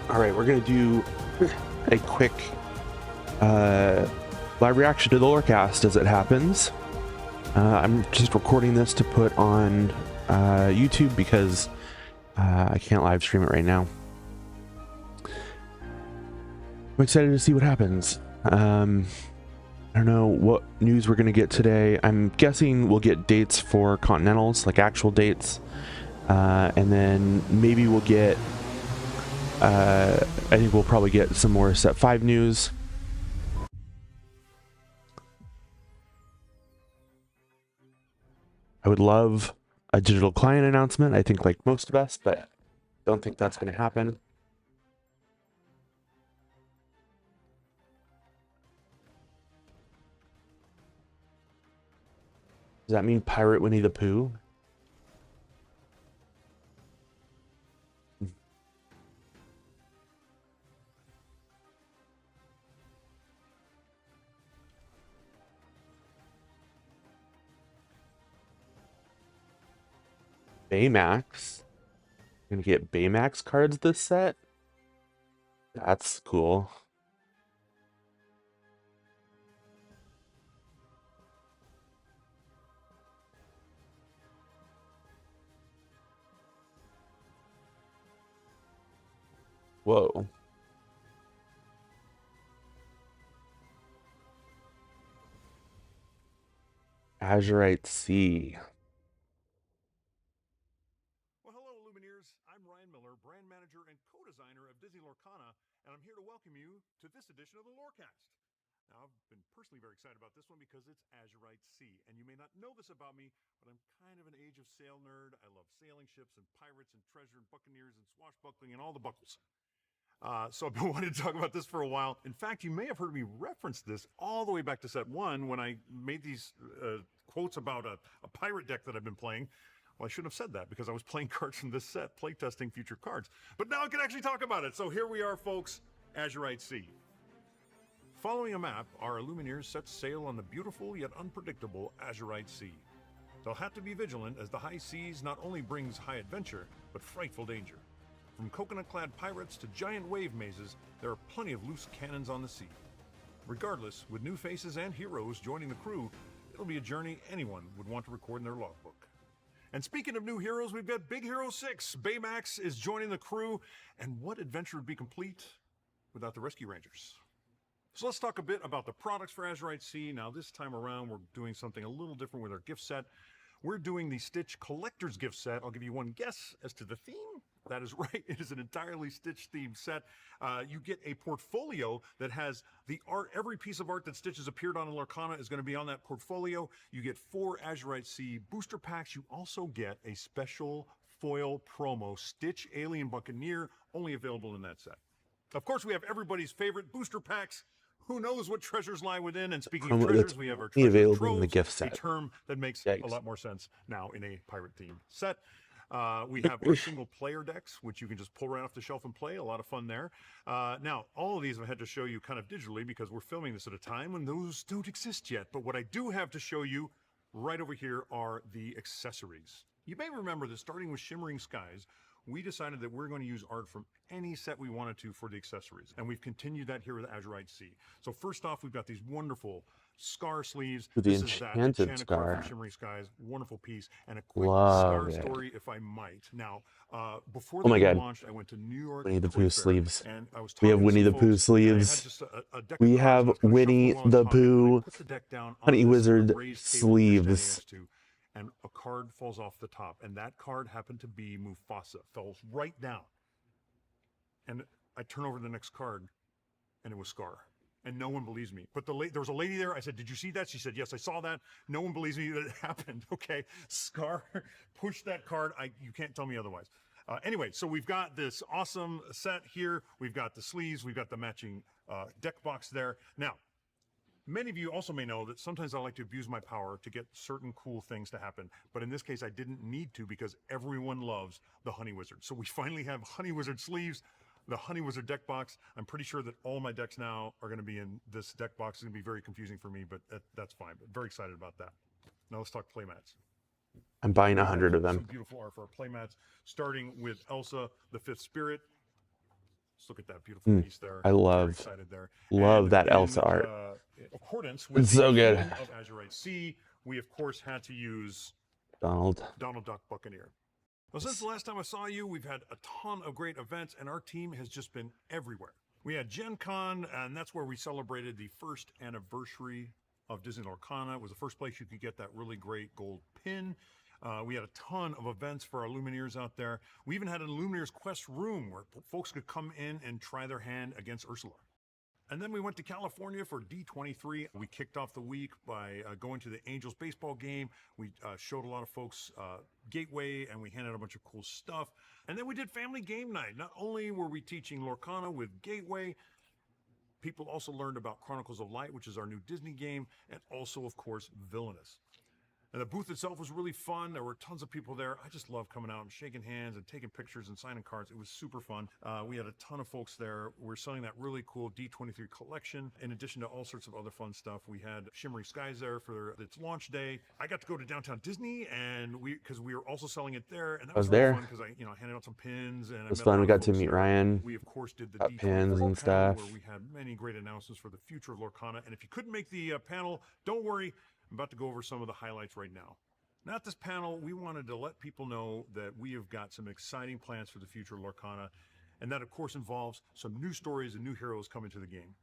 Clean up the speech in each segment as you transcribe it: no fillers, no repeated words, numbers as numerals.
All right, we're going to do a quick live reaction to the Lorecast as it happens. I'm just recording this to put on YouTube because I can't live stream it right now. I'm excited to see what happens. I don't know what news we're going to get today. I'm guessing we'll get dates for Contenentals, like actual dates. And then maybe we'll get, I think we'll probably get some more Set 5 news. I would love a digital client announcement, I think like most of us, but don't think that's going to happen. Does that mean Pirate Winnie the Pooh? BAYMAX. Gonna get BAYMAX cards this set? That's cool. Whoa. Azurite Sea. Well, hello, Illumineers. I'm Ryan Miller, brand manager and co-designer of Disney Lorcana, and I'm here to welcome you to this edition of the Lorecast. Now, I've been personally very excited about this one because it's Azurite Sea, and you may not know this about me, but I'm kind of an Age of Sail nerd. I love sailing ships and pirates and treasure and buccaneers and swashbuckling and all the buckles. So I've been wanting to talk about this for a while. In fact, you may have heard me reference this all the way back to set 1 when I made these quotes about a pirate deck that I've been playing. Well, I shouldn't have said that because I was playing cards from this set, playtesting future cards. But now I can actually talk about it. So here we are, folks, Azurite Sea. Following a map, our Illumineers set sail on the beautiful yet unpredictable Azurite Sea. They'll have to be vigilant as the high seas not only brings high adventure, but frightful danger. From coconut-clad pirates to giant wave mazes, there are plenty of loose cannons on the sea. Regardless, with new faces and heroes joining the crew, it'll be a journey anyone would want to record in their logbook. And speaking of new heroes, we've got Big Hero 6. BAYMAX is joining the crew, and what adventure would be complete without the Rescue Rangers? So let's talk a bit about the products for Azurite Sea. Now this time around, we're doing something a little different with our gift set. We're doing the Stitch Collector's Gift Set. I'll give you one guess as to the theme. That is right, it is an entirely Stitch themed set. You get a portfolio that has the art, every piece of art that Stitch has appeared on in Lorcana is going to be on that portfolio. You get 4 Azurite Sea booster packs. You also get a special foil promo, Stitch Alien Buccaneer, only available in that set. Of course, we have everybody's favorite booster packs. Who knows what treasures lie within? And speaking of treasures, we have our treasure available troves, in the gift set. a term that makes Yikes. a lot more sense now in a pirate-themed set. We have our single player decks, which you can just pull right off the shelf and play. A lot of fun there. Now, all of these I had to show you kind of digitally because we're filming this at a time when those don't exist yet. But what I do have to show you right over here are the accessories. You may remember that starting with Shimmering Skies, we decided that we're going to use art from any set we wanted to for the accessories. And we've continued that here with Azurite Sea. So first off, we've got these wonderful scar sleeves. The this is that enchanted scar card from Shimmering Skies. Wonderful piece. And a quick Love scar it. story, if I might. Now, before Oh my the God. launched, I went to New York. Winnie the Pooh sleeves. And I was We have talking to Winnie the some Pooh folks, and I had sleeves. just a deck of We cards, have and I was gonna Winnie shuffle while I was the talking, and I Pooh put the deck down on Honey this Wizard raised table that you're standing sleeves. next to, and a card falls off the top, and that card happened to be Mufasa. Falls right down. And I turn over the next card, and it was Scar. And no one believes me. But there was a lady there. I said, "Did you see that?" She said, "Yes, I saw that." No one believes me that it happened. Okay, Scar pushed that card. You can't tell me otherwise. Anyway, so we've got this awesome set here. We've got the sleeves. We've got the matching deck box there. Now, many of you also may know that sometimes I like to abuse my power to get certain cool things to happen. But in this case, I didn't need to because everyone loves the Honey Wizard. So we finally have Honey Wizard sleeves, the Honey Wizard deck box. I'm pretty sure that all my decks now are going to be in this deck box. It's going to be very confusing for me, but that's fine. But very excited about that. Now let's talk playmats. I'm buying 100 of them. Some beautiful art for our playmats, starting with Elsa, the Fifth Spirit. Let's look at that beautiful piece there. I Very love excited there. that Elsa art. In accordance with It's so the good. theme of Azurite Sea, we of course had to use Donald Duck Buccaneer. Well, since the last time I saw you, we've had a ton of great events, and our team has just been everywhere. We had Gen Con, and that's where we celebrated the first anniversary of Disney Lorcana. It was the first place you could get that really great gold pin. We had a ton of events for our Illumineers out there. We even had an Illumineers Quest room where folks could come in and try their hand against Ursula. And then we went to California for D23. We kicked off the week by going to the Angels baseball game. We showed a lot of folks Gateway, and we handed out a bunch of cool stuff. And then we did family game night. Not only were we teaching Lorcana with Gateway, people also learned about Chronicles of Light, which is our new Disney game, and also, of course, Villainous. And the booth itself was really fun. There were tons of people there. I just love coming out and shaking hands and taking pictures and signing cards. It was super fun. We had a ton of folks there. We're selling that really cool D23 collection. In addition to all sorts of other fun stuff, we had Shimmering Skies there for its launch day. I got to go to Downtown Disney, and because we were also selling it there, and that was really fun because I handed out some pins and it was fun. We got to meet Ryan. We of course did the D23 pins and stuff, where we had many great announcements for the future of Lorcana. And if you couldn't make the panel, don't worry. I'm about to go over some of the highlights right now. Now at this panel, we wanted to let people know that we have got some exciting plans for the future of Lorcana, and that of course involves some new stories and new heroes coming to the game.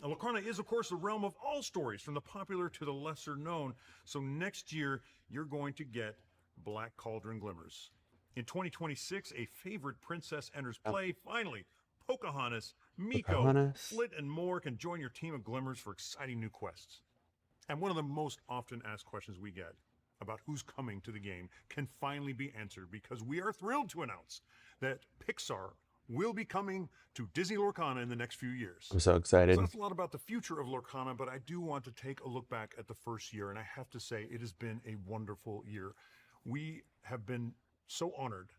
Now, Lorcana is of course the realm of all stories, from the popular to the lesser known, so next year you're going to get Black Cauldron Glimmers. In 2026, a favorite princess enters play. Finally, Pocahontas, Miko, Flit, and more can join your team of Glimmers for exciting new quests. And one of the most often asked questions we get about who's coming to the game can finally be answered, because we are thrilled to announce that Pixar will be coming to Disney Lorcana in the next few years. I'm so excited. So that's a lot about the future of Lorcana, but I do want to take a look back at the first year, and I have to say it has been a wonderful year. We have been so honored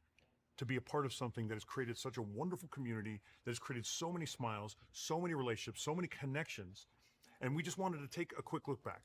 to be a part of something that has created such a wonderful community, that has created so many smiles, so many relationships, so many connections. And we just wanted to take a quick look back.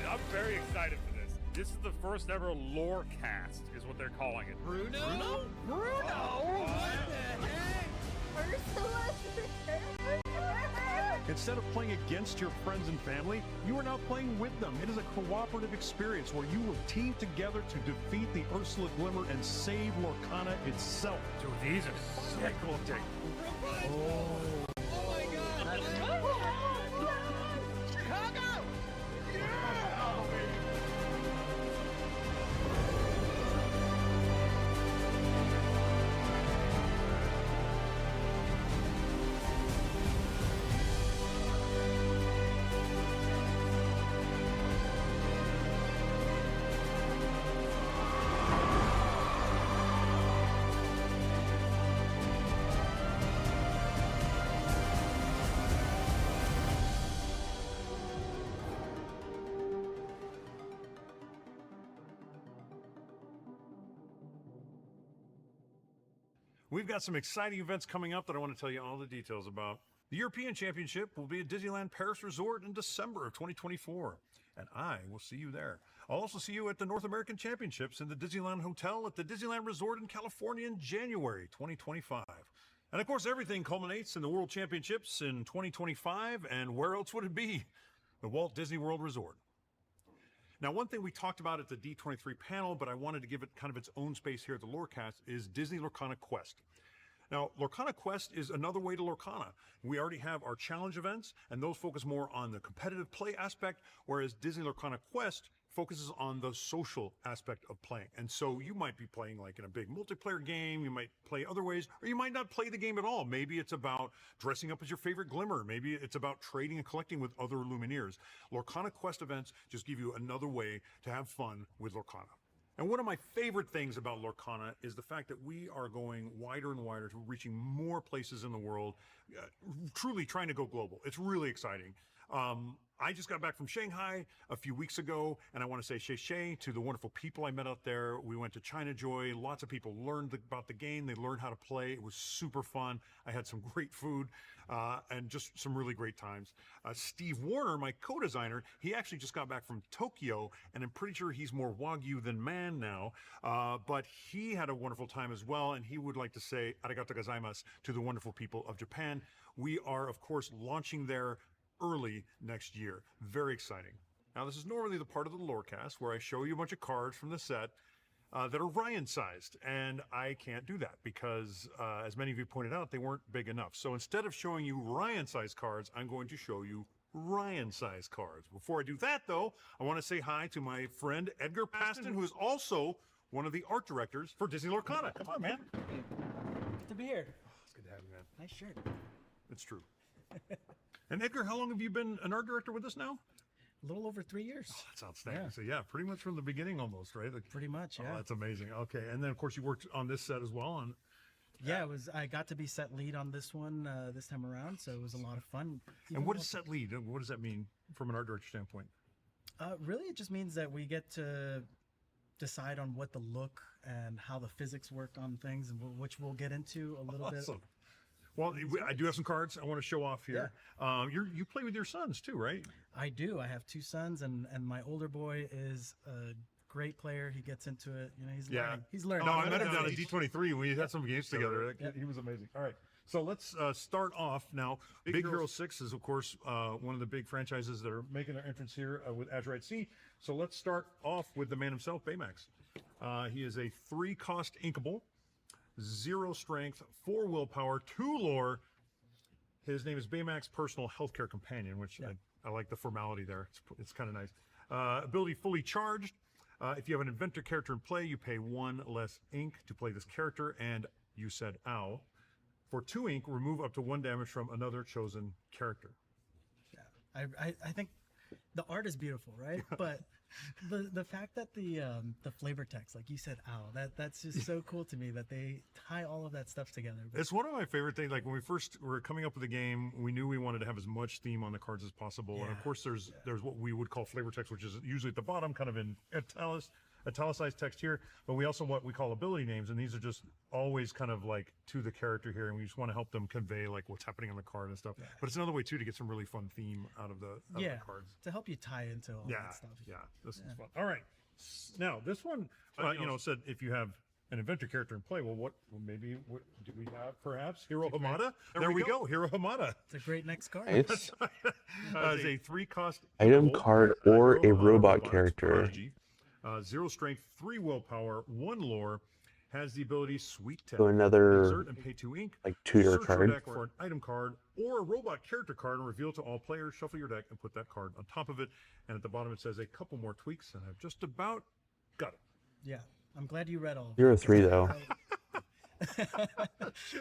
I'm very excited for this. This is the first ever Lorecast, is what they're calling it. Bruno? What the heck? Ursula? Instead of playing against your friends and family, you are now playing with them. It is a cooperative experience where you will team together to defeat the Ursula Glimmer and save Lorcana itself. Dude, these are sick looking. Oh my god! Chicago! We've got some exciting events coming up that I want to tell you all the details about. The European Championship will be at Disneyland Paris Resort in December of 2024, and I will see you there. I'll also see you at the North American Championships in the Disneyland Hotel at the Disneyland Resort in California in January 2025. And of course, everything culminates in the World Championships in 2025, and where else would it be? The Walt Disney World Resort. Now, one thing we talked about at the D23 panel, but I wanted to give it kind of its own space here at the Lorecast, is Disney Lorcana Quest. Now, Lorcana Quest is another way to Lorcana. We already have our challenge events, and those focus more on the competitive play aspect, whereas Disney Lorcana Quest focuses on the social aspect of playing. And so you might be playing like in a big multiplayer game, you might play other ways, or you might not play the game at all. Maybe it's about dressing up as your favorite glimmer. Maybe it's about trading and collecting with other Illumineers. Lorcana Quest events just give you another way to have fun with Lorcana. And one of my favorite things about Lorcana is the fact that we are going wider and wider to reaching more places in the world, truly trying to go global. It's really exciting. I just got back from Shanghai a few weeks ago, and I want to say shay to the wonderful people I met out there. We went to China Joy. Lots of people learned about the game. They learned how to play. It was super fun. I had some great food and just some really great times. Steve Warner, my co-designer, he actually just got back from Tokyo, and I'm pretty sure he's more Wagyu than man now. But he had a wonderful time as well, and he would like to say arigato gozaimasu to the wonderful people of Japan. We are, of course, launching there early next year. Very exciting. Now, this is normally the part of the Lorecast where I show you a bunch of cards from the set that are Ryan-sized, and I can't do that because, as many of you pointed out, they weren't big enough. So instead of showing you Ryan-sized cards, I'm going to show you Ryan-sized cards. Before I do that, though, I want to say hi to my friend Edgar Paston, who is also one of the art directors for Disney Lorcana. Come on, man. Good to be here. It's good to have you, man. Nice shirt. It's true. And Edgar, how long have you been an art director with us now? A little over 3 years. Oh, that's outstanding. Yeah. So yeah, pretty much from the beginning almost, right? Like, Pretty much, yeah. oh, that's amazing. Okay, and then of course you worked on this set as well. And Yeah, I got to be set lead on this one this time around, so it was a lot of fun. and what is set lead? What does that mean from an art director standpoint? Really, it just means that we get to decide on what the look and how the physics work on things, and which we'll get into a little bit. Awesome. Well, I do have some cards I want to show off here. You play with your sons too, right? I do. I have 2 sons, and my older boy is a great player. He gets into it. You know, he's learning. He's learning. No, I met him down at D23. We had some games together. He was amazing. All right. So let's start off now. Big Hero 6 is, of course, one of the big franchises that are making their entrance here with Azurite Sea. So let's start off with the man himself, BAYMAX. He is a 3-cost inkable, 0 strength, 4 willpower, 2 lore. His name is BAYMAX Personal Healthcare Companion, which I like the formality there. It's kind of nice. Ability fully charged. If you have an inventor character in play, you pay 1 less ink to play this character, and you said ow. For 2 ink, remove up to 1 damage from another chosen character. Yeah, I think the art is beautiful, right? But the fact that the flavor text, like you said, ow, that's just so cool to me that they tie all of that stuff together. But it's one of my favorite things. Like when we first were coming up with the game, we knew we wanted to have as much theme on the cards as possible. And of course, there's what we would call flavor text, which is usually at the bottom, kind of in italicized text here. But we also what we call ability names, and these are just always kind of like to the character here, and we just want to help them convey like what's happening on the card and stuff. But it's another way too to get some really fun theme out of the cards. To help you tie into all that stuff. Yeah, this is fun. All right, now this one, said if you have an inventor character in play, well, what do we have? Perhaps Hiro Hamada. There we go, Hiro Hamada. It's a great next card. Nice. As a 3-cost item card or a robot character. 0 strength, 3 willpower, 1 lore. Has the ability Sweet Tech. So another Exert and pay 2 ink. like tutor Search your card. deck for an item card or a robot character card and reveal to all players. Shuffle your deck and put that card on top of it. And at the bottom it says a couple more tweaks, and I've just about got it. Yeah, I'm glad you read all. 0-3 though.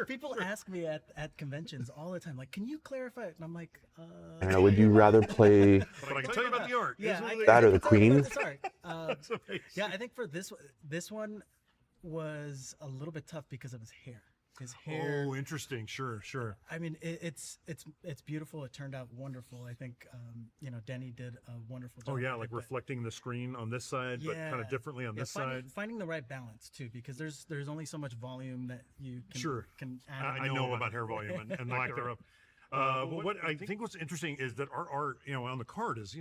People ask me at conventions all the time, like, can you clarify it? And I'm like, I don't know, would you rather play But I can tell you about the art. Yeah, that or the can tell you queen? about this art. That's amazing. Yeah, I think for this one was a little bit tough because of his hair. His hair. Oh, interesting. Sure. I mean, it's beautiful. It turned out wonderful. I think Denny did a wonderful job. Oh yeah, with like it, reflecting the screen on this side, but kind of differently on this side. Finding the right balance too, because there's only so much volume that you can add. I know about hair volume and lack thereof. But what I think what's interesting is that our art, on the card is,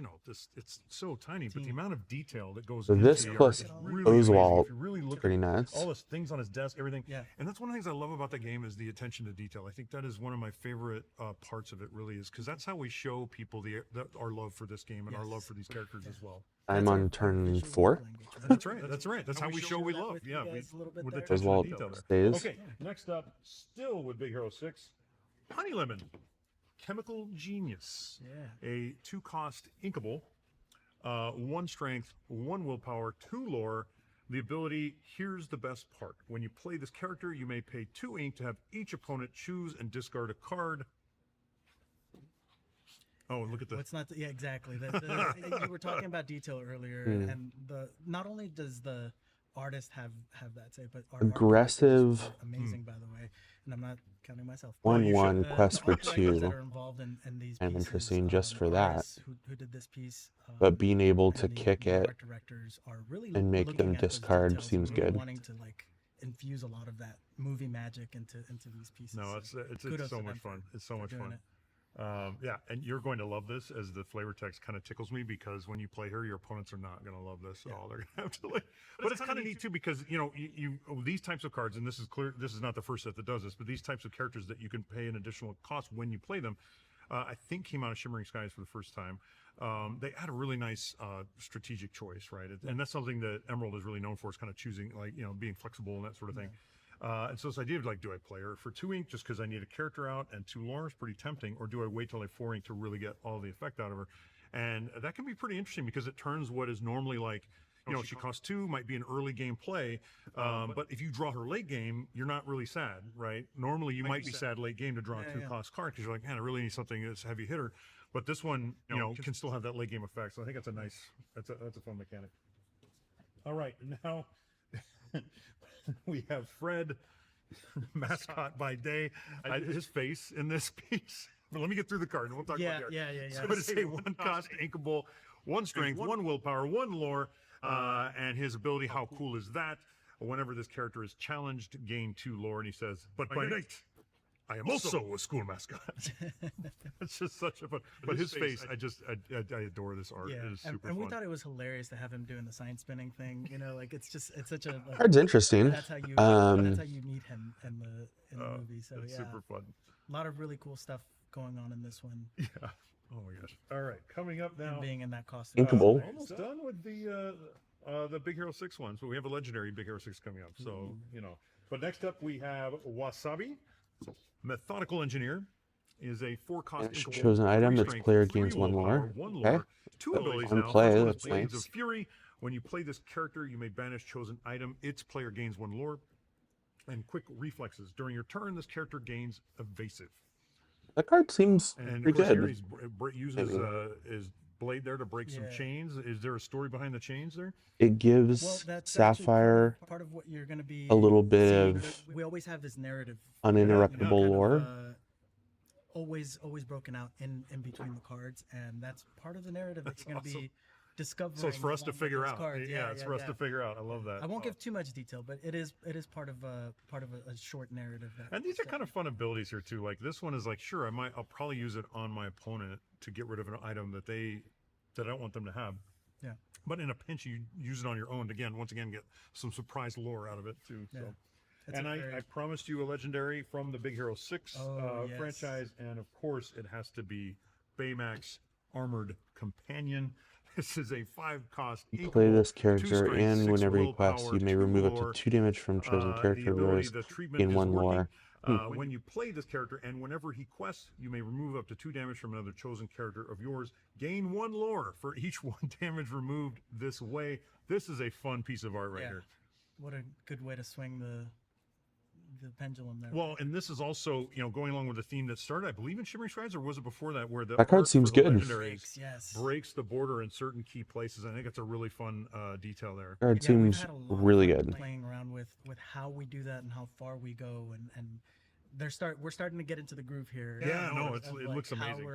it's so tiny, but the amount of detail that goes into this the plus art is really Oswald, amazing. If you really look pretty at nuts. all the things on his desk, everything. Yeah. And that's one of the things I love about the game is the attention to detail. I think that is one of my favorite parts of it, really, is because that's how we show people our love for this game and our love for these characters as well. I'm on turn 4. That's right. That's how we show we love. Yeah, with the attention to Oswald detail stays. Okay, next up, still with Big Hero 6, Honey Lemon. Chemical Genius, a 2-cost inkable, 1 strength, 1 willpower, 2 lore. The ability, here's the best part. When you play this character, you may pay 2 ink to have each opponent choose and discard a card. Oh, look at this. Yeah, exactly. You were talking about detail earlier, and not only does the artist have that say, but our aggressive art amazing, by the way. And I'm not counting myself. 1/1 quest for art directors 2. that are involved in these I'm pieces, interesting just for that. artists who did this piece, But being able to and kick the it art directors are really and make looking them at those discard details seems and really good. wanting to like infuse a lot of that movie magic into these pieces. No, So it's kudos so to much them fun. for It's so much doing fun. it. Yeah, and you're going to love this, as the flavor text kind of tickles me, because when you play her, your opponents are not going to love this at all. They're going to have to like. But it's kind of neat too, because you know these types of cards, and this is clear. This is not the first set that does this, but these types of characters that you can pay an additional cost when you play them, I think came out of Shimmering Skies for the first time. They had a really nice strategic choice, right? And that's something that Emerald is really known for, is kind of choosing, like, you know, being flexible and that sort of thing. And so this idea of like, do I play her for 2 ink just because I need a character out, and 2 lore is pretty tempting, or do I wait till I have 4 ink to really get all the effect out of her? And that can be pretty interesting, because it turns what is normally like, you know, she costs 2, might be an early game play, but if you draw her late game, you're not really sad, right? Normally you might be sad late game to draw a 2-cost card, because you're like, man, I really need something that's a heavy hitter. But this one, you know, can still have that late game effect. So I think that's a nice, that's a fun mechanic. All right, now we have Fred, mascot by day. His face in this piece. But let me get through the card and we'll talk about the art. Yeah. So it's a 1 cost inkable, 1 strength, 1 willpower, 1 lore, and his ability, how cool is that? Whenever this character is challenged, gain 2 lore, and he says, but by night, I am also a school mascot. It's just such a fun. But his face, I adore this art. Yeah, It is super and we fun. thought it was hilarious to have him doing the sign spinning thing. You know, like it's such a like, Card's interesting. that's how you meet him in the movie. So It's yeah, super fun. a lot of really cool stuff going on in this one. Yeah. Oh my gosh. All right, coming up now. And being in that costume. Inkable. Almost done with the Big Hero 6 ones, but we have a legendary Big Hero 6 coming up. So, you know. But next up we have Wasabi. Methodical Engineer is a 4-cost Each inkable, chosen item, 3 its strength, player 3 gains 1 willpower, lore. 1 Okay. lore, 2 abilities On now. play, First one is that's Blades nice. of Fury. When you play this character, you may banish chosen item. Its player gains 1 lore. And quick reflexes. During your turn, this character gains evasive. That card seems And pretty of course, here good. he's uses his blade there to break some chains. Is there a story behind the chains there? It gives Well, that's Sapphire part of what you're going to be a little bit seeing. of We always have this narrative, uninterruptible kind of, lore. always broken out in between the cards, and that's part of the narrative that you're going to be discovering. So it's for us to along with figure those out. cards. Yeah, it's for us to figure out. I love that. I won't give too much detail, but it is part of a short narrative. And these are kind of fun abilities here too. Like this one is like, sure, I'll probably use it on my opponent to get rid of an item that I don't want them to have. Yeah. But in a pinch, you use it on your own to once again get some surprise lore out of it too. So. It's And a I very- promised you a legendary from the Big Hero 6 yes. franchise, and of course it has to be BAYMAX Armored Companion. This is a 5-cost. You play this character, and whenever you quest, you may remove up to 2 damage from chosen character of yours in 1 lore. When you play this character, and whenever he quests, you may remove up to 2 damage from another chosen character of yours. Gain 1 lore for each 1 damage removed this way. This is a fun piece of art right here. What a good way to swing the pendulum there. Well, and this is also, going along with the theme that started, I believe, in Shimmering Strides, or was it before that, where the That card art seems for the good. legendaries breaks the border in certain key places. I think it's a really fun detail there. Card we've seems had a lot of really fun good. playing around with how we do that and how far we go, and we're starting to get into the groove here. Yeah, no, of, it looks amazing.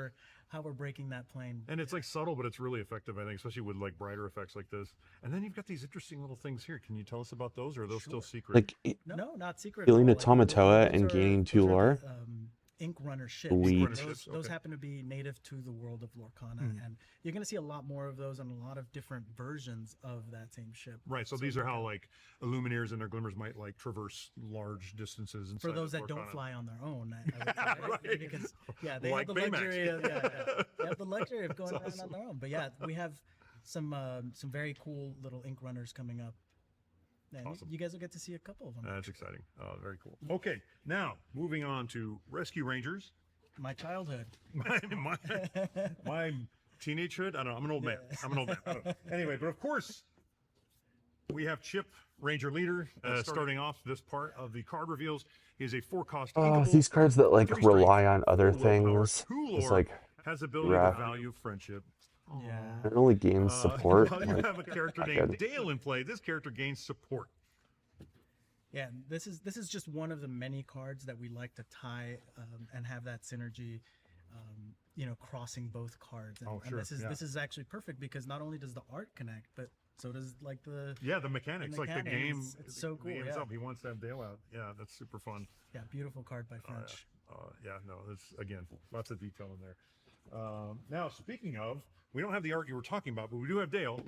How we're breaking that plane. And it's like subtle, but it's really effective, I think, especially with like brighter effects like this. And then you've got these interesting little things here. Can you tell us about those, or are those still secret? Like, No, not secret. Healing at a all. Like, Tamatoa those and are- gaining 2 those are lore. the, Ink Runner ships. Sweet. Those happen to be native to the world of Lorcana, and you're going to see a lot more of those and a lot of different versions of that same ship. Right, so these are how like Illumineers and their glimmers might like traverse large distances. For those that don't fly on their own, I would say, right? Because they Like have the BAYMAX. luxury of they have the luxury of going around on their own. But yeah, we have some very cool little ink runners coming up. And you guys will get to see a couple of them. That's exciting. Very cool. Okay, now moving on to Rescue Rangers. My childhood. my teenagehood. I don't know. I'm an old man. I'm an old man. I don't know. Anyway, but of course, we have Chip, Ranger Leader, starting off this part of the card reveals. He is a 4-cost. These cards that like 3 rely strength, on other 4 willpower, things. 2 It's lore, like has ability rough. to value friendship. Yeah. It only gains support. While you like, have a character not named good. Dale in play, this character gains support. Yeah, this is just one of the many cards that we like to tie and have that synergy, crossing both cards. And, Oh, and sure, this is actually perfect because not only does the art connect, but so does like the Mechanics, the like the mechanics. game. It's so the cool, game's yeah. up. He wants to have Dale out. Yeah, that's super fun. yeah, beautiful card by French. It's again lots of detail in there. Now, speaking of, we don't have the art you were talking about, but we do have Dale.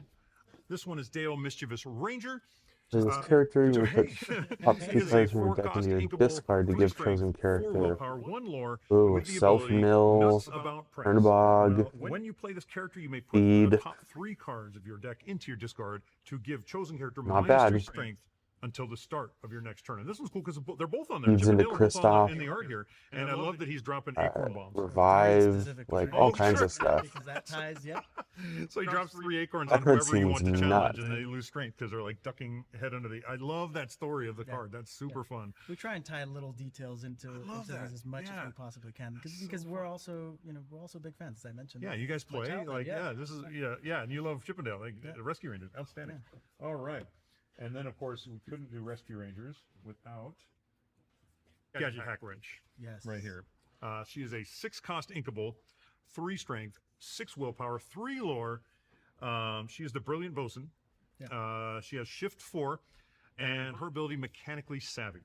This one is Dale, Mischievous Ranger. So this character, you Hey, put top he 2 is a cards from your deck 4-cost into your inkable, discard to 3 give strength, chosen 4 character. willpower, 1 lore, Ooh, with the ability self-mill, Nuts About Price. Turnabog, When you play this character, you may put Feed. the top 3 cards of your deck into your discard to give chosen character Not -2 bad. strength until the start of your next turn. And this one's cool because they're both on there. Feeds Chip and into Dale are both on Kristoff. in the art here, and I love that he's dropping acorn bombs. Very revive, specific to like French. all kinds sure. of stuff. Because that ties, yep. So he drops 3 acorns That on card whoever you want to seems challenge, nuts. and they lose strength because they're like ducking head under the. I love that story of the card. That's super fun. We try and tie little details into love this that. as much Yeah. as we possibly can So because we're also big fans, as I mentioned. Yeah, you guys My play childhood, This is and you love Chippendale, the Rescue Rangers, outstanding. All right, and then of course we couldn't do Rescue Rangers without Gadget Hack Wrench. Yes. Right here. She is a 6-cost inkable, 3 strength, 6 willpower, 3 lore. She is the Brilliant Bosun. Yeah. She has Shift 4, and her ability Mechanically Savvy.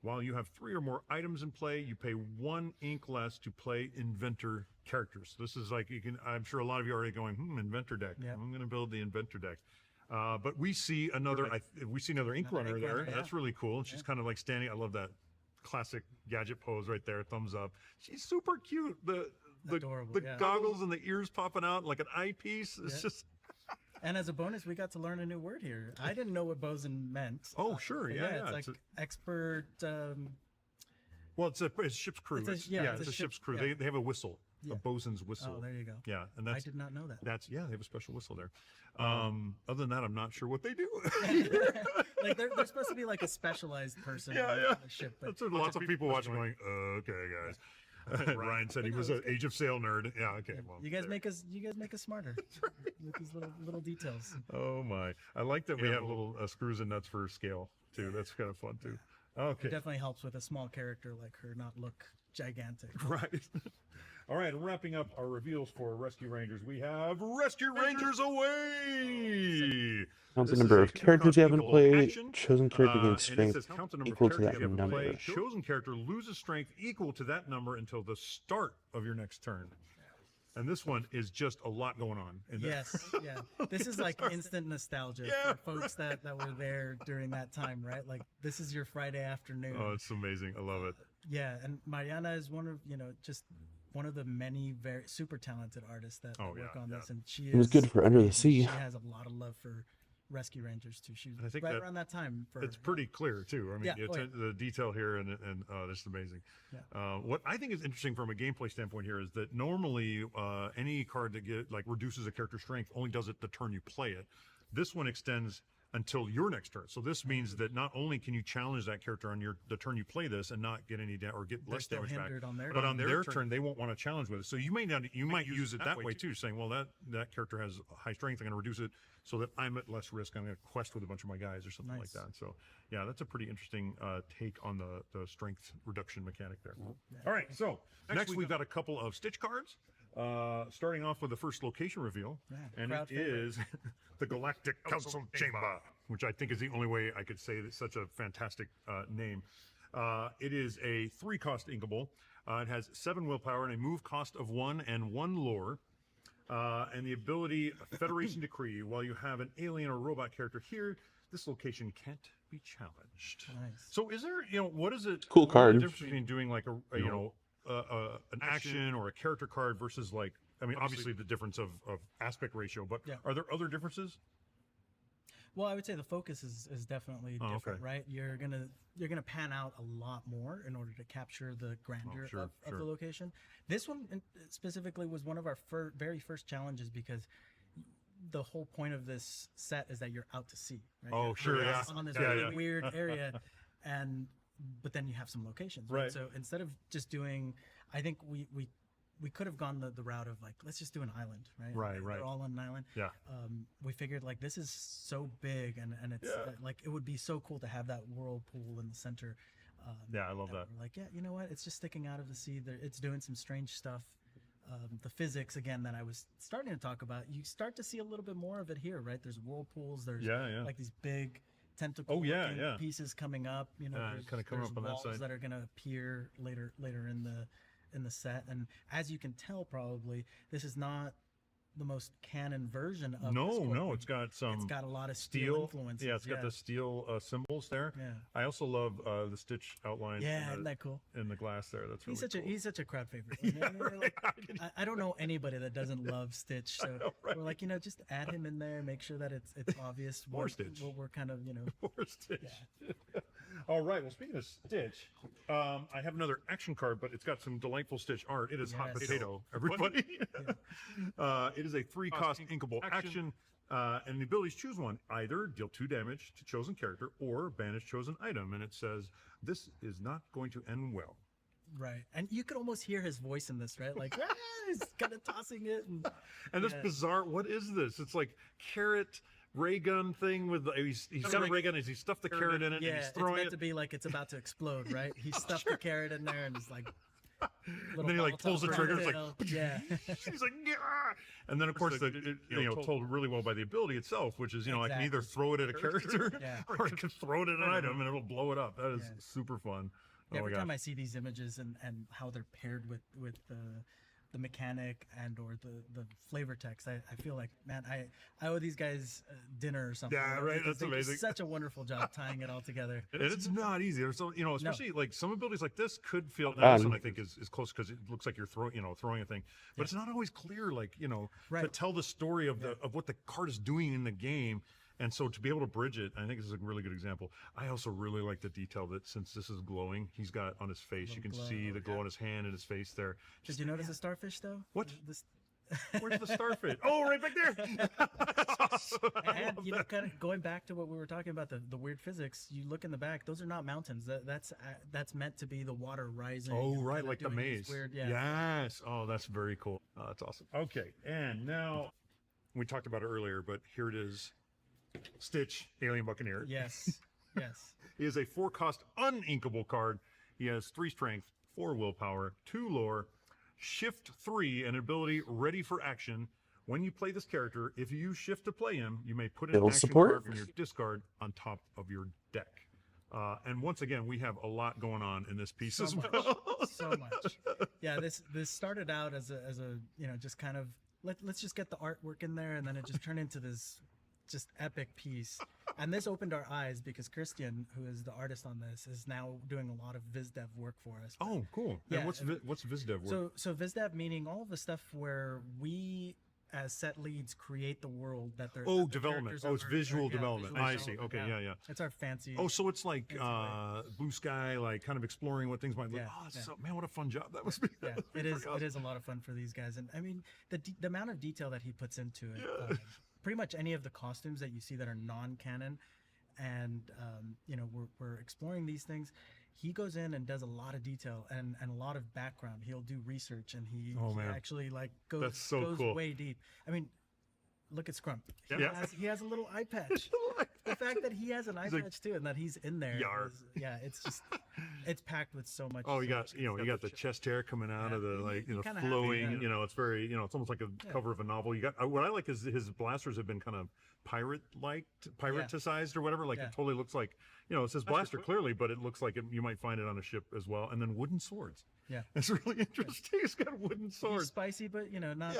While you have 3 or more items in play, you pay 1 ink less to play Inventor characters. This is like I'm sure a lot of you are already going, Inventor deck. Yep. I'm going to build the Inventor deck. But we see another Ink Runner there. Runner, yeah. That's really cool. And she's kind of like standing. I love that classic gadget pose right there. Thumbs up. She's super cute. The Adorable, yeah. goggles and the ears popping out like an eyepiece. It's just. And as a bonus, we got to learn a new word here. I didn't know what bosun meant. Oh, sure. Yeah. It's like expert. Well, it's a ship's crew. It's a a ship's crew. yeah. They have a whistle, Yeah. a bosun's whistle. Oh, there you go. Yeah, and I did not know that. they have a special whistle there. Other than that, I'm not sure what they do. Like they're supposed to be like a specialized person Yeah, on yeah. the ship. But That's what lots of people watching going, okay, guys. Ryan said he was an Age of Sail nerd. Yeah, okay. Well, you guys make us smarter with these little details. Oh my! I like that we have little screws and nuts for scale too. That's kind of fun too. It Okay, definitely helps with a small character like her not look gigantic. right. All right, and wrapping up our reveals for Rescue Rangers, we have Rescue Rangers Away! Counts the This number is of a characters you have in two-cost play. action, Chosen character gains and it strength says count the number of equal to characters that you have in play. number. Chosen character loses strength equal to that number until the start of your next turn. And this one is just a lot going on. In there. Yes, yeah. This is like instant nostalgia Yeah, for folks that were there during that time, right? Like this is your Friday afternoon. Oh, it's amazing. I love it. Yeah, and Mariana is one of just one of the many very super talented artists that Oh, work yeah, on yeah. this, and she It was good for Under the Sea. She has a lot of love for Rescue Rangers too. She I think right that- around that time. For It's pretty clear too. I mean, Yeah, oh, yeah. the detail here and it's amazing. Yeah. What I think is interesting from a gameplay standpoint here is that normally any card that reduces a character's strength only does it the turn you play it. This one extends until your next turn. So this means that not only can you challenge that character on the turn you play this and not get any or get less still damage back, hindered on their but turn. on their turn they won't want to challenge with it. So you might use it that way too, saying, well, that character has high strength, I'm going to reduce it so that I'm at less risk. I'm going to quest with a bunch of my guys or something like Nice. that. So yeah, that's a pretty interesting take on the strength reduction mechanic there. All right, so next we've got a couple of Stitch cards. Starting off with the first location reveal, and crowd it favorite. is the Galactic Council Chamber, which I think is the only way I could say that's such a fantastic name. It is a 3-cost inkable. It has 7 willpower and a move cost of 1 and 1 lore. And the ability Federation Decree. While you have an alien or robot character here, this location can't be challenged. Nice. So is there, what is it? Cool what is card. the difference between doing like an action or a character card versus like, I mean, obviously the difference of aspect ratio, but Yeah. are there other differences? Well, I would say the focus is definitely Oh, different, okay. right? You're gonna pan out a lot more in order to capture the grandeur sure, of sure. the location. This one specifically was one of our very first challenges because the whole point of this set is that you're out to sea, right? Oh, You're sure, out yeah. on this Yeah, really yeah. weird area, but then you have some locations, right? Right. So instead of just doing, I think we could have gone the route of like, let's just do an island, right? Right, right. They're all on an island. Yeah. We figured like this is so big and it's like it would be so cool to have that whirlpool in the center. Yeah, I love that. We're like, yeah, you know what? It's just sticking out of the sea. It's doing some strange stuff. The physics again that I was starting to talk about, you start to see a little bit more of it here, right? There's whirlpools. There's Yeah. like these big tentacle pieces coming up. You know, Yeah, kinda coming there's up on that walls side. that are going to appear later in the set. And as you can tell, probably this is not the most canon version of No, this book. it's got some It's got a lot of steel influences. Yeah, it's got the steel symbols there. Yeah. I also love the Stitch outline. Yeah, isn't that cool? In the glass there. That's really cool. He's such a crowd favorite. You know, like, I don't know anybody that doesn't love Stitch. So we're like, just add him in there, make sure that it's obvious More Stitch. what we're kind of, Poor Stitch. All right. Well, speaking of Stitch, I have another action card, but it's got some delightful Stitch art. It is Hot Yes. Potato, everybody. It is a 3-cost inkable action. And the abilities choose one. Either deal 2 damage to chosen character or banish chosen item. And it says, this is not going to end well. right. And you could almost hear his voice in this, right? Like, he's kind of tossing it. And this bizarre, what is this? It's like carrot ray gun thing with he's got a ray gun. He stuffed the carrot in it. Yeah, and he's it's throwing meant it. to be like it's about to explode, right? He stuffed the carrot in there and it's like. And then he like pulls the trigger. It's like, yeah. he's like, yeah. And then of course told really well by the ability itself, which is I can either throw it at a character or I can throw it at an item and it'll blow it up. That is super fun. Yeah, Oh my every time gosh. I see these images and how they're paired with the mechanic and or the flavor text, I feel like, man, I owe these guys dinner or something. Yeah, right. Because That's they do amazing. Such a wonderful job tying it all together. And it's not easy. There's so especially like some abilities like this could feel. Now, this one I think is close because it looks like you're throwing a thing, but it's not always clear. Like to Right. tell the story of of what the card is doing in the game. And so to be able to bridge it, I think this is a really good example. I also really like the detail that since this is glowing, he's got on his face. You can see the glow on his hand and his face there. Did you notice the starfish though? What? This, Where's the starfish? Oh, right back there. That's awesome. and kind of going back to what we were talking about, the weird physics. You look in the back; those are not mountains. That's meant to be the water rising. Oh, and right, kinda like the doing these maze. Weird, Yes. Oh, that's very cool. That's awesome. Okay, and now we talked about it earlier, but here it is. Stitch, Alien Buccaneer. Yes. Yes. He is a 4-cost uninkable card. He has 3 strength, 4 willpower, 2 lore, shift 3, an ability ready for action. When you play this character, if you use shift to play him, you may put an Build action support? card from your discard on top of your deck. And once again, we have a lot going on in this piece as well. So much. Yeah, this started out as a just kind of let's just get the artwork in there, and then it just turned into this just epic piece. And this opened our eyes because Christian, who is the artist on this, is now doing a lot of VizDev work for us. Oh, cool. Yeah, And what's VizDev work? So VizDev meaning all of the stuff where we as set leads create the world that they're Oh, development. Oh, it's visual development. visual I see. Okay, development, yeah. It's our fancy. Oh, so it's like Fancy way. blue sky, like kind of exploring what things might look. Yeah, Oh, yeah. so, man, what a fun job that must be. Yeah, it is. It is a lot of fun for these guys, and I mean the amount of detail that he puts into it. Pretty much any of the costumes that you see that are non-canon, and we're exploring these things. He goes in and does a lot of detail and a lot of background. He'll do research and he man. actually like goes That's so goes cool. way deep. I mean, look at Scrump. Yeah. He has a little eye patch. The fact that he has an eye like, patch too, and that he's in there, Yar. it's just it's packed with so much. Oh, you so got much you got the chest hair coming out of the kinda have to, flowing. yeah. It's very it's almost like a cover of a novel. You got what I like is his blasters have been kind of piraticized or whatever. Like it totally looks like it says blaster clearly, but it looks like you might find it on a ship as well. And then wooden swords. Yeah, it's really interesting. He's got wooden he's swords. spicy, but not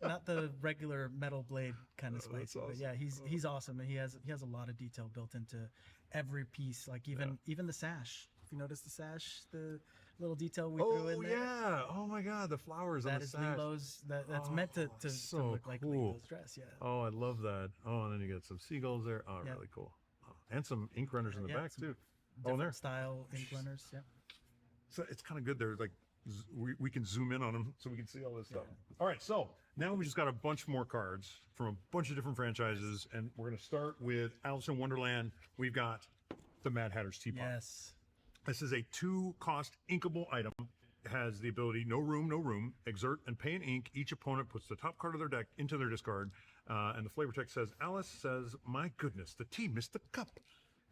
not the regular metal blade kind of spicy. that's But awesome. yeah, he's awesome, and he has a lot of detail built into every piece. Like even the sash. If you notice the sash, little detail we threw in there. Yeah. Oh my God, the flowers on That the is sash. Lelo's. That's meant to So look like cool. Lelo's dress. Yeah. Oh, I love that. Oh, and then you got some seagulls there. Oh, Yeah. really cool. Oh, and some ink runners in the back some too. Different there. style ink runners. Yeah. So it's kind of good. There's like we can zoom in on them so we can see all this stuff. All right, so now we just got a bunch more cards from a bunch of different franchises, and we're gonna start with Alice in Wonderland. We've got the Mad Hatter's Teapot. Yes. This is a 2-cost inkable item. It has the ability no room, exert and pay an ink. Each opponent puts the top card of their deck into their discard, and the flavor text says, Alice says, my goodness, the tea missed the cup.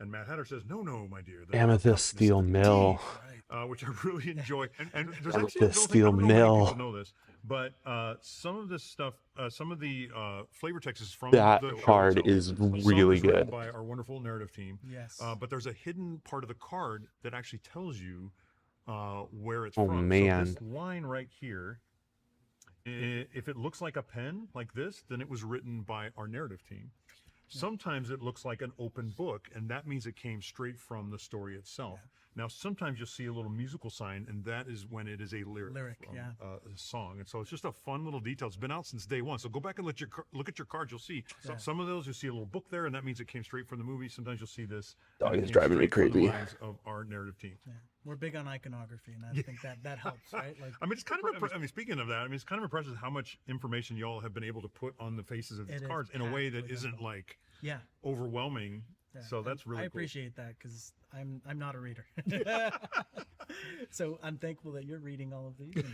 And Mad Hatter says, no, my dear. The Amethyst Steel Mill. which I really enjoy. And there's Amethyst actually, Steel I don't know many Mill. people know this, but some of this stuff, some of the flavor text is from That the show card itself. is Some really is written good. by our wonderful narrative team. Yes. But there's a hidden part of the card that actually tells you where it's Oh, from. man. So this line right here, if it looks like a pen like this, then it was written by our narrative team. Sometimes it looks like an open book, and that means it came straight from the story itself. Now, sometimes you'll see a little musical sign, and that is when it is a lyric from a song. And so it's just a fun little detail. It's been out since day one. So go back and look at your cards. You'll see some of those. You'll see a little book there, and that means it came straight from the movie. Sometimes you'll see this. Dog and it is came driving me straight from the crazy. minds of our narrative team. Yeah. We're big on iconography, and I think that helps, right? Like, I mean, it's kind of. I mean, speaking of that, I mean, it's kind of impressive how much information y'all have been able to put on the faces of these It is cards in a way that packed with isn't info. like yeah. overwhelming. Yeah, So that's really I cool. appreciate that because I'm not a reader. So I'm thankful that you're reading all of these.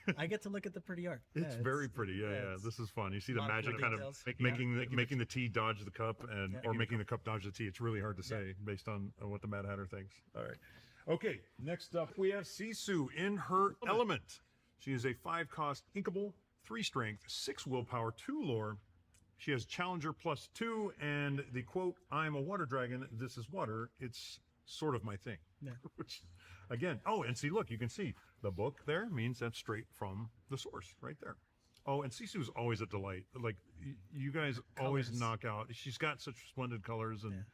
And I get to look at the pretty art. It's very pretty. Yeah. it's This is fun. You see the lot of magic cool kind details. of making the tea dodge the cup and Yeah. or making the cup dodge the tea. It's really hard to say based on what the Mad Hatter thinks. All right. Okay. Next up, we have Sisu in her element. She is a 5-cost inkable, 3 strength, 6 willpower, 2 lore. She has Challenger +2, and the quote, I'm a water dragon, this is water, it's sort of my thing. Yeah. Which, again, oh, and see, look, you can see the book there means that's straight from the source right there. Oh, and Sisu is always a delight. Like, you guys always Colors. knock out. She's got such splendid colors, and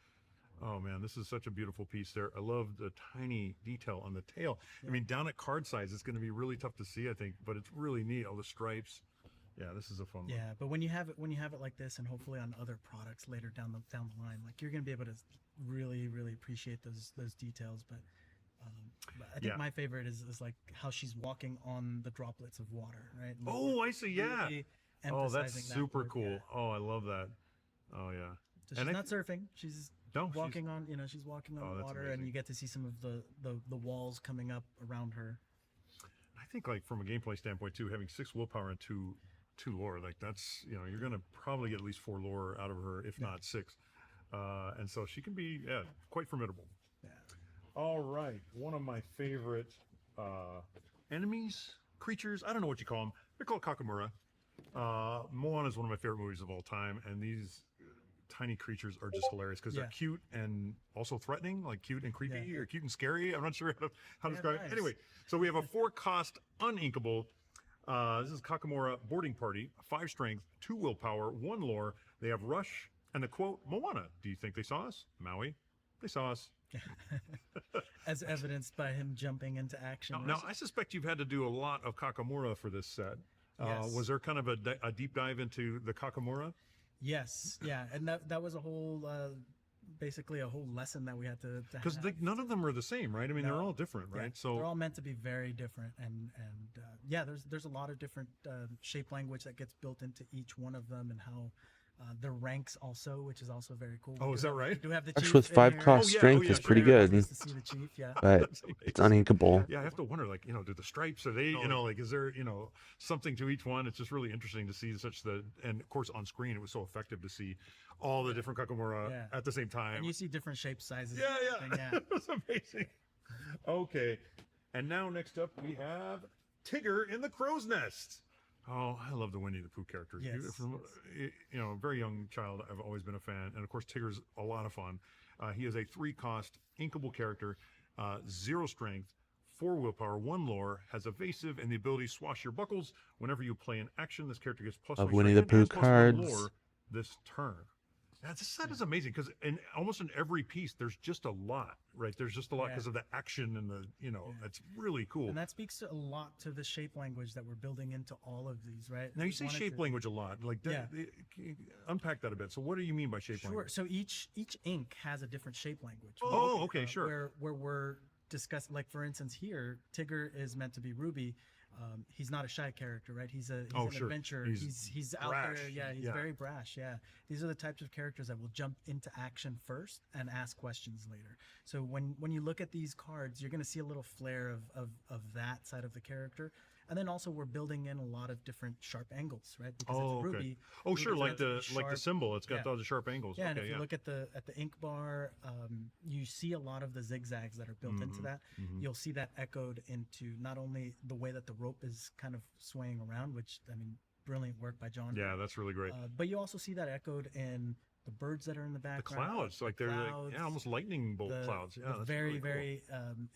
oh man, this is such a beautiful piece there. I love the tiny detail on the tail. I mean, down at card size, it's going to be really tough to see, I think, but it's really neat. All the stripes. Yeah, this is a fun one. Yeah, but when you have it like this, and hopefully on other products later down the line, like you're gonna be able to really appreciate those details. But I think my favorite is like how she's walking on the droplets of water, right? Like, Oh, I see. Yeah. really Oh, that's emphasizing that super word, cool. yeah. Oh, I love that. Oh, yeah. So she's And I not surfing. She's No, she's- walking on. She's walking Oh, on that's water, amazing. and you get to see some of the walls coming up around her. I think, like, from a gameplay standpoint, too, having 6 willpower and 2 lore, like, that's, you're going to probably get at least 4 lore out of her, if not 6. And so she can be, quite formidable. Yeah. All right. One of my favorite enemies, creatures, I don't know what you call them. They're called Kakamura. Moana is one of my favorite movies of all time, and these tiny creatures are just hilarious because they're cute and also threatening, like cute and creepy or cute and scary. I'm not sure how to describe it. Anyway, so we have a 4-cost uninkable. This is Kakamura Boarding Party, 5 strength, 2 willpower, 1 lore. They have Rush and the quote, Moana, do you think they saw us? Maui, they saw us. As evidenced by him jumping into action. Now, I suspect you've had to do a lot of Kakamura for this set. Yes. Was there kind of a deep dive into the Kakamura? Yes, yeah, and that was a whole, basically a whole lesson that we had to Because have. none of them are the same, right? I mean, they're all different, right? Yeah, So they're all meant to be very different, and there's a lot of different shape language that gets built into each one of them, and how the ranks also, which is also very cool. Oh, is that right? Do we have the Actually, chief with in 5 here? cost strength is pretty good, Nice to see the chief, yeah. but That's it's amazing. uninkable. Yeah, I have to wonder, like, do the stripes, are they, like, is there, something to each one? It's just really interesting to see and of course on screen, it was so effective to see all the different Kakamura at the same time. And you see different shape sizes. Yeah. and everything, yeah. It was amazing. Okay. And now next up we have Tigger in the Crow's Nest. Oh, I love the Winnie the Pooh characters. Yes. From a very young child, I've always been a fan. And of course, Tigger's a lot of fun. He is a 3-cost inkable character, 0 strength, 4 willpower, 1 lore, has evasive and the ability swash your buckles. Whenever you play an action, this character gets plus Of 1 Winnie the strength and Pooh plus 1 cards. lore this turn. Yeah, this set is amazing because almost in every piece, there's just a lot, right? There's just a lot because of the action and it's really cool. And that speaks a lot to the shape language that we're building into all of these, right? Now you say shape language a lot, like unpack that a bit. So what do you mean by shape language? So each ink has a different shape language. Oh, okay, sure. Where we're discussing, like for instance here, Tigger is meant to be Ruby. He's not a shy character, right? He's an adventurer. He's out brash. there. Yeah, he's very brash. Yeah, these are the types of characters that will jump into action first and ask questions later. So when you look at these cards, you're going to see a little flair of that side of the character. And then also we're building in a lot of different sharp angles, right? Because it's Ruby. Oh, sure, like the symbol. It's got those sharp angles. Yeah, and if you look at the ink bar, you see a lot of the zigzags that are built into that. You'll see that echoed into not only the way that the rope is kind of swaying around, which I mean, brilliant work by John. Yeah, that's really great. But you also see that echoed in the birds that are in the background. The clouds, like they're almost lightning bolt clouds. Yeah, that's very, very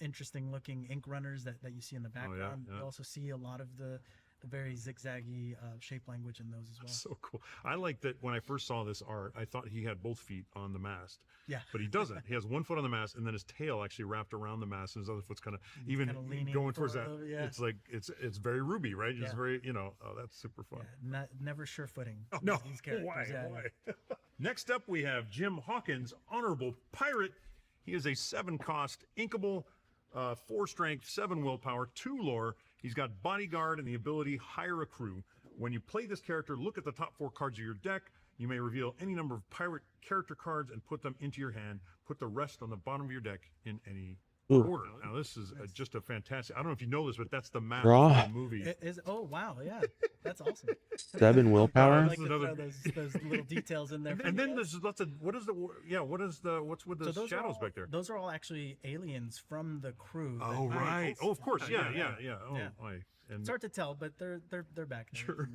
interesting looking ink runners that you see in the background. You also see a lot of the very zigzaggy shape language in those as well. So cool. I like that when I first saw this art, I thought he had both feet on the mast. Yeah. But he doesn't. He has one foot on the mast and then his tail actually wrapped around the mast and his other foot's kind of even going towards that. It's like it's very Ruby, right? It's very, that's super fun. Yeah, never sure footing. Oh, no. These characters. Why? Next up, we have Jim Hawkins, Honorable Pirate. He is a 7-cost inkable, 4 strength, 7 willpower, 2 lore. He's got Bodyguard and the ability Hire a Crew. When you play this character, look at the top 4 cards of your deck. You may reveal any number of pirate character cards and put them into your hand. Put the rest on the bottom of your deck in any order. Now, this is just a fantastic... I don't know if you know this, but that's the map of the movie. Oh, wow, yeah. That's awesome. 7 willpower? I like to throw those little details in there. And then there's lots of... what's with the shadows back there? Those are all actually aliens from the crew. Oh, right. Oh, of course. Yeah. Oh, it's hard to tell, but they're back there. Sure.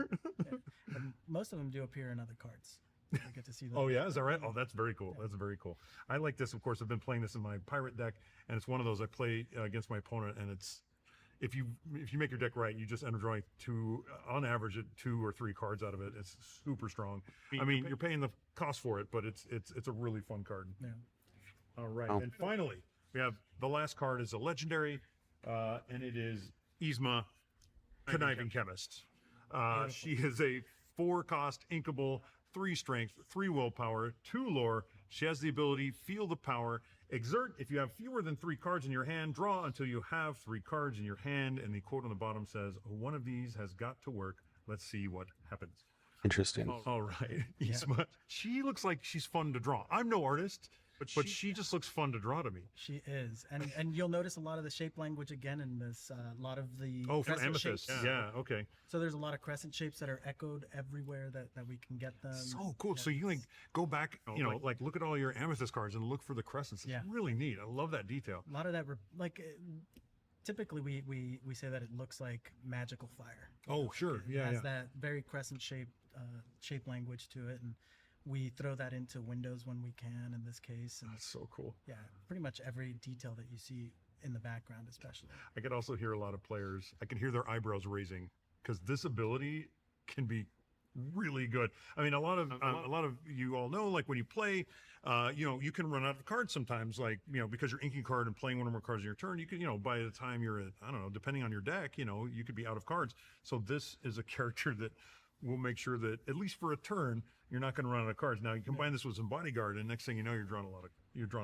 And most of them do appear in other cards. I get to see them. Oh, yeah? Is that right? Oh, that's very cool. That's very cool. I like this, of course. I've been playing this in my pirate deck, and it's one of those I play against my opponent, and it's... If you make your deck right, you just end up drawing on average, 2 or 3 cards out of it. It's super strong. I mean, you're paying the cost for it, but it's a really fun card. Yeah. All right, and finally, we have the last card is a legendary, and it is Yzma, Conniving Chemist. She is a 4-cost inkable, 3 strength, 3 willpower, 2 lore. She has the ability Feel the Power. Exert if you have fewer than 3 cards in your hand. Draw until you have 3 cards in your hand. And the quote on the bottom says, "One of these has got to work. Let's see what happens." Interesting. All right. Yzma, she looks like she's fun to draw. I'm no artist, but she just looks fun to draw to me. She is. And you'll notice a lot of the shape language again in this, a lot of the for amethyst. Yeah, okay. So there's a lot of crescent shapes that are echoed everywhere that we can get them. So cool. Yeah, so you like go back, like look at all your amethyst cards and look for the crescents. It's really neat. I love that detail. A lot of that, typically we say that it looks like magical fire. Oh, sure. It has that very crescent shape language to it, and we throw that into windows when we can in this case. And that's so cool. Yeah, pretty much every detail that you see in the background especially. I could also hear a lot of players, I can hear their eyebrows raising because this ability can be really good. I mean, a lot of you all know, like when you play, you can run out of cards sometimes, like, because you're inking card and playing one or more cards in your turn, you can, by the time you're at, I don't know, depending on your deck, you could be out of cards. So this is a character that will make sure that at least for a turn, you're not going to run out of cards. Now you combine this with some Bodyguard, and next thing you know, you're drawing a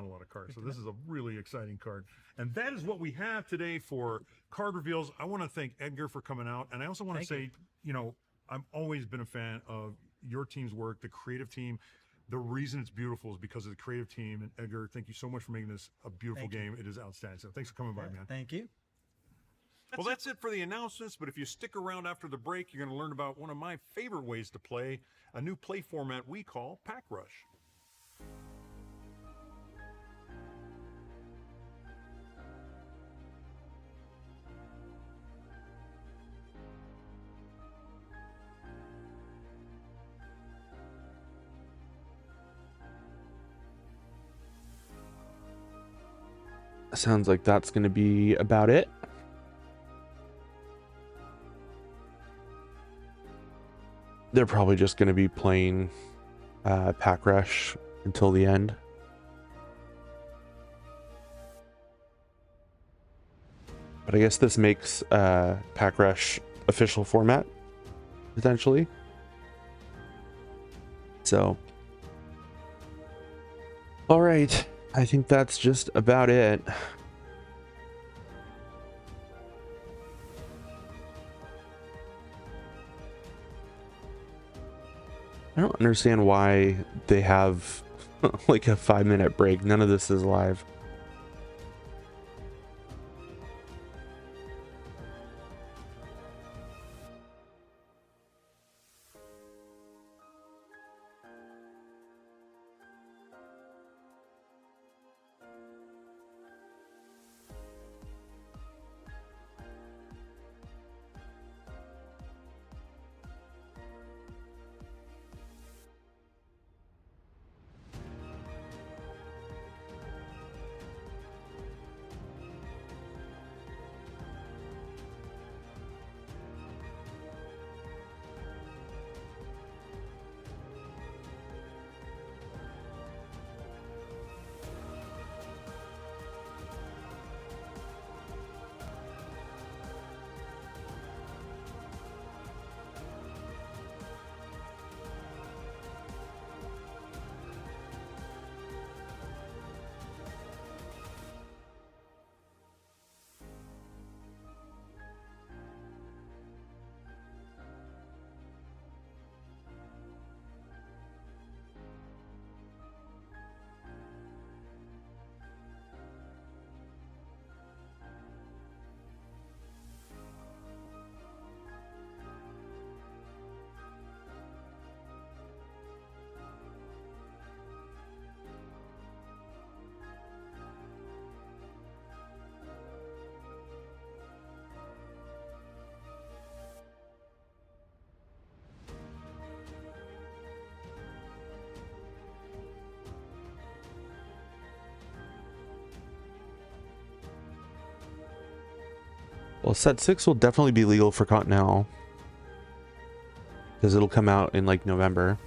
lot of cards. So this is a really exciting card. And that is what we have today for card reveals. I want to thank Edgar for coming out, and I also want to say, I've always been a fan of your team's work, the creative team. The reason it's beautiful is because of the creative team. And Edgar, thank you so much for making this a beautiful game. It is outstanding. So thanks for coming by, man. Thank you. Well, that's it for the announcements, but if you stick around after the break, you're going to learn about one of my favorite ways to play, a new play format we call Pack Rush. Sounds like that's going to be about it. They're probably just going to be playing pack rush until the end. But I guess this makes pack rush official format potentially. So, all right, I think that's just about it. I don't understand why they have like a 5-minute break. None of this is live. Well, set 6 will definitely be legal for Continental because it'll come out in like November.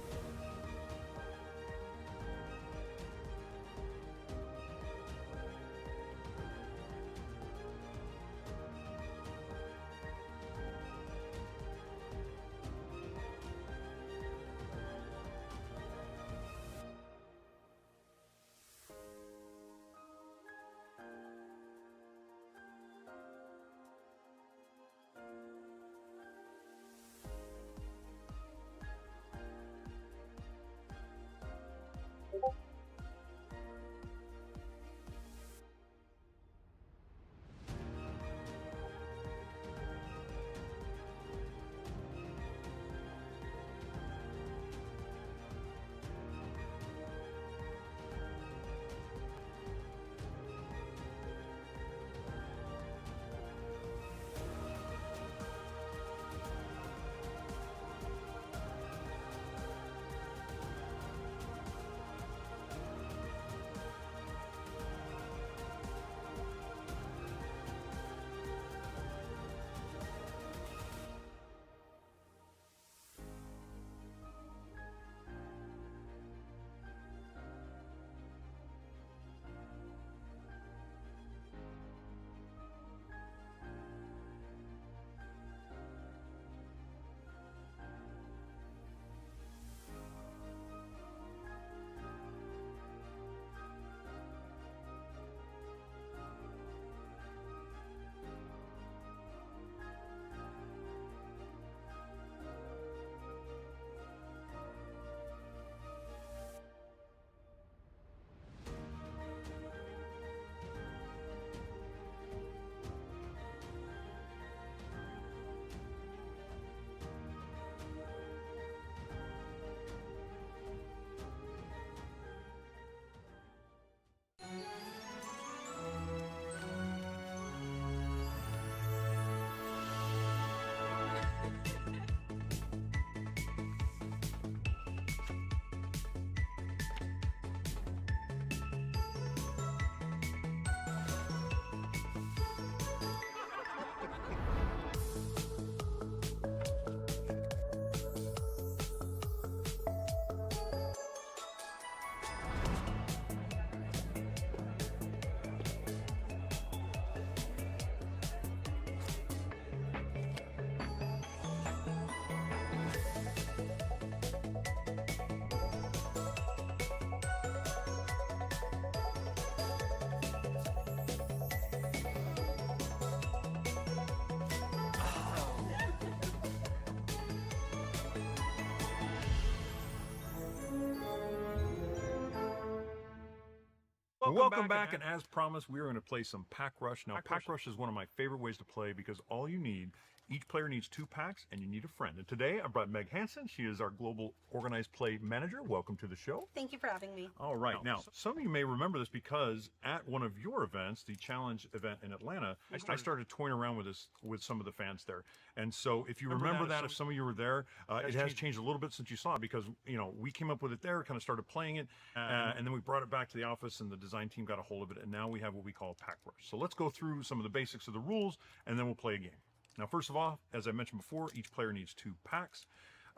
Welcome back, and as promised, we are going to play some Pack Rush. Now, Pack Rush is one of my favorite ways to play because all you need, each player needs 2 packs, and you need a friend. And today, I brought Meg Hansen. She is our Global Organized Play Manager. Welcome to the show. Thank you for having me. All right. Now, some of you may remember this because at one of your events, the Challenge event in Atlanta, I started toying around with this with some of the fans there. And so if you remember that, if some of you were there, it has changed a little bit since you saw it because, you know, we came up with it there, kind of started playing it, and then we brought it back to the office and the design team got a hold of it, and now we have what we call Pack Rush. So let's go through some of the basics of the rules, and then we'll play a game. Now, first of all, as I mentioned before, each player needs 2 packs.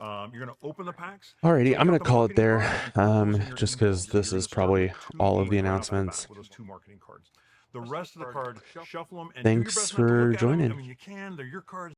You're going to open the packs. Alrighty, I'm going to call it there, just because this is probably all of the announcements. With those 2 marketing cards. The rest of the cards, shuffle them. And Thanks for joining. I mean, you can. They're your cards.